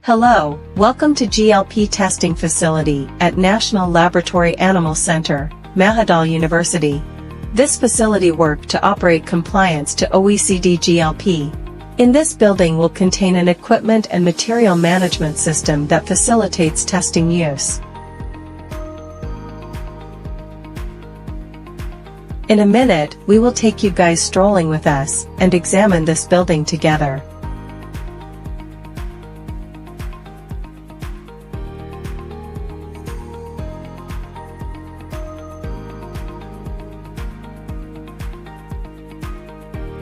Hello, welcome to GLP Testing Facility at National Laboratory Animal Center, Mahidol University. This facility works to operate compliance to OECD GLP. In this building will contain an equipment and material management system that facilitates testing use. In a minute, we will take you guys strolling with us and examine this building together.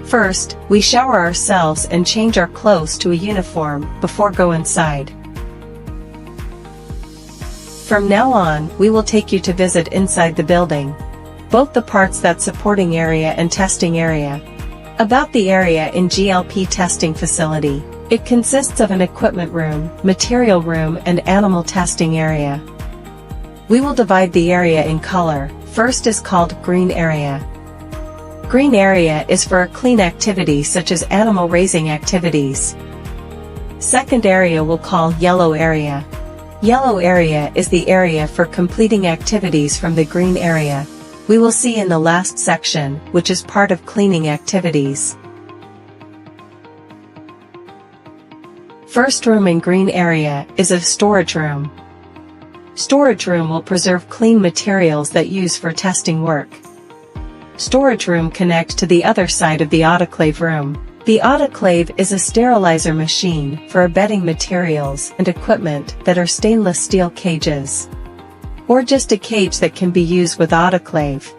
First, we shower ourselves and change our clothes to a uniform before go inside. From now on, we will take you to visit inside the building, both the parts that supporting area and testing area. About the area in GLP testing facility, it consists of an equipment room, material room and animal testing area. We will divide the area in color. First is called green area. Green area is for a clean activity such as animal raising activities. Second area we'll call yellow area. Yellow area is the area for completing activities from the green area. We will see in the last section, which is part of cleaning activities. First room in green area is a storage room. Storage room will preserve clean materials that use for testing work. Storage room connects to the other side of the autoclave room. The autoclave is a sterilizer machine for bedding materials and equipment that are stainless steel cages, or just a cage that can be used with autoclave.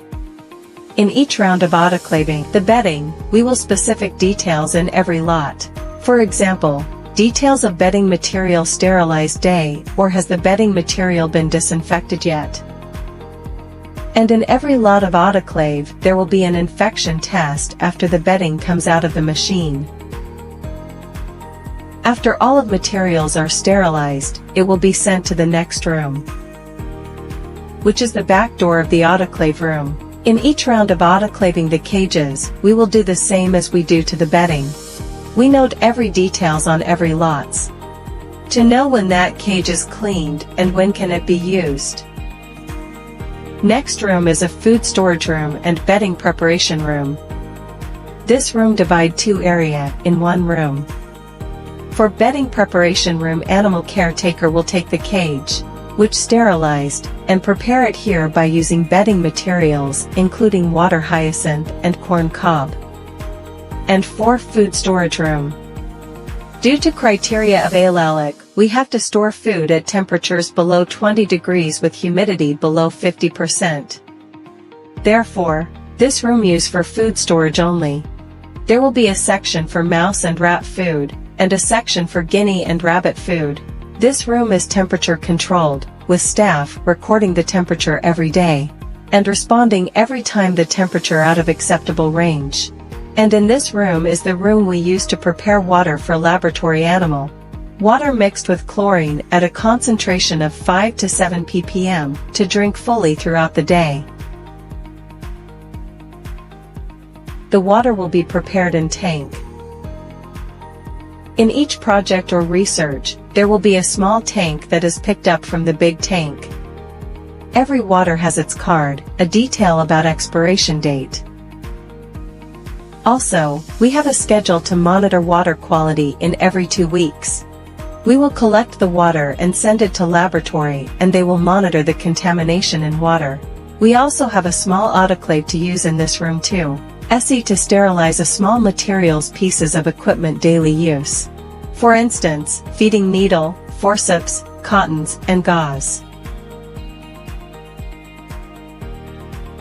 In each round of autoclaving, the bedding, we will specific details in every lot. For example, details of bedding material sterilized day, or has the bedding material been disinfected yet? And in every lot of autoclave, there will be an infection test after the bedding comes out of the machine. After all of materials are sterilized, it will be sent to the next room, which is the back door of the autoclave room. In each round of autoclaving the cages, we will do the same as we do to the bedding. We note every details on every lots, to know when that cage is cleaned and when can it be used. Next room is a food storage room and bedding preparation room. This room divide two area in one room. For bedding preparation room, animal caretaker will take the cage, which sterilized, and prepare it here by using bedding materials including water hyacinth and corn cob. And for food storage room, due to criteria of ALALIC, we have to store food at temperatures below 20 degrees with humidity below 50%. Therefore, this room used for food storage only. There will be a section for mouse and rat food, and a section for guinea and rabbit food. This room is temperature controlled, with staff recording the temperature every day, and responding every time the temperature out of acceptable range. And in this room is the room we use to prepare water for laboratory animal. Water mixed with chlorine at a concentration of 5 to 7 ppm to drink fully throughout the day. The water will be prepared in tank. In each project or research, there will be a small tank that is picked up from the big tank. Every water has its card, a detail about expiration date. Also, we have a schedule to monitor water quality in every 2 weeks. We will collect the water and send it to laboratory, and they will monitor the contamination in water. We also have a small autoclave to use in this room too. SE to sterilize a small materials pieces of equipment daily use. For instance, feeding needle, forceps, cottons, and gauze.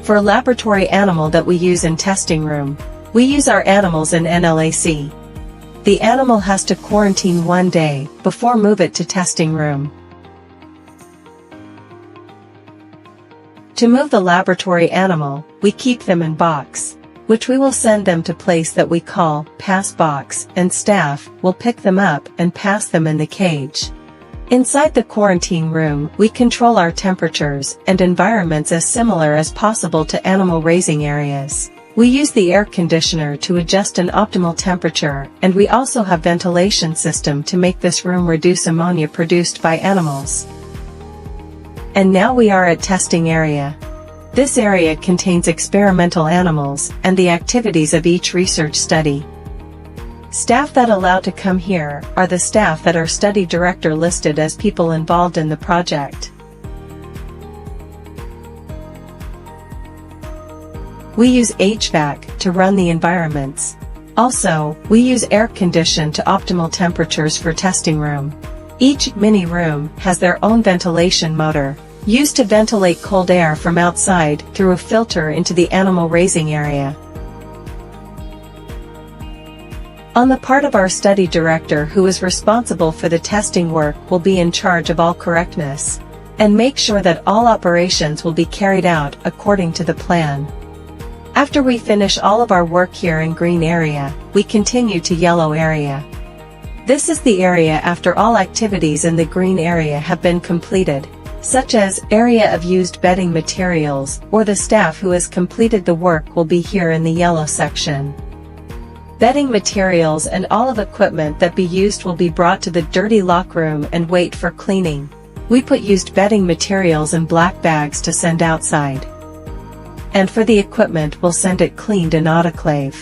For laboratory animal that we use in testing room, we use our animals in NLAC. The animal has to quarantine 1 day before move it to testing room. To move the laboratory animal, we keep them in box, which we will send them to place that we call pass box, and staff will pick them up and pass them in the cage. Inside the quarantine room, we control our temperatures and environments as similar as possible to animal raising areas. We use the air conditioner to adjust an optimal temperature, and we also have ventilation system to make this room reduce ammonia produced by animals. And now we are at testing area. This area contains experimental animals and the activities of each research study. Staff that allowed to come here are the staff that our study director listed as people involved in the project. We use HVAC to run the environments. Also, we use air condition to optimal temperatures for testing room. Each mini room has their own ventilation motor, used to ventilate cold air from outside through a filter into the animal raising area. On the part of our study director, who is responsible for the testing work, will be in charge of all correctness, and make sure that all operations will be carried out according to the plan. After we finish all of our work here in green area, we continue to yellow area. This is the area after all activities in the green area have been completed, such as area of used bedding materials, or the staff who has completed the work will be here in the yellow section. Bedding materials and all of equipment that be used will be brought to the dirty lock room and wait for cleaning. We put used bedding materials in black bags to send outside. And for the equipment, we'll send it cleaned in autoclave.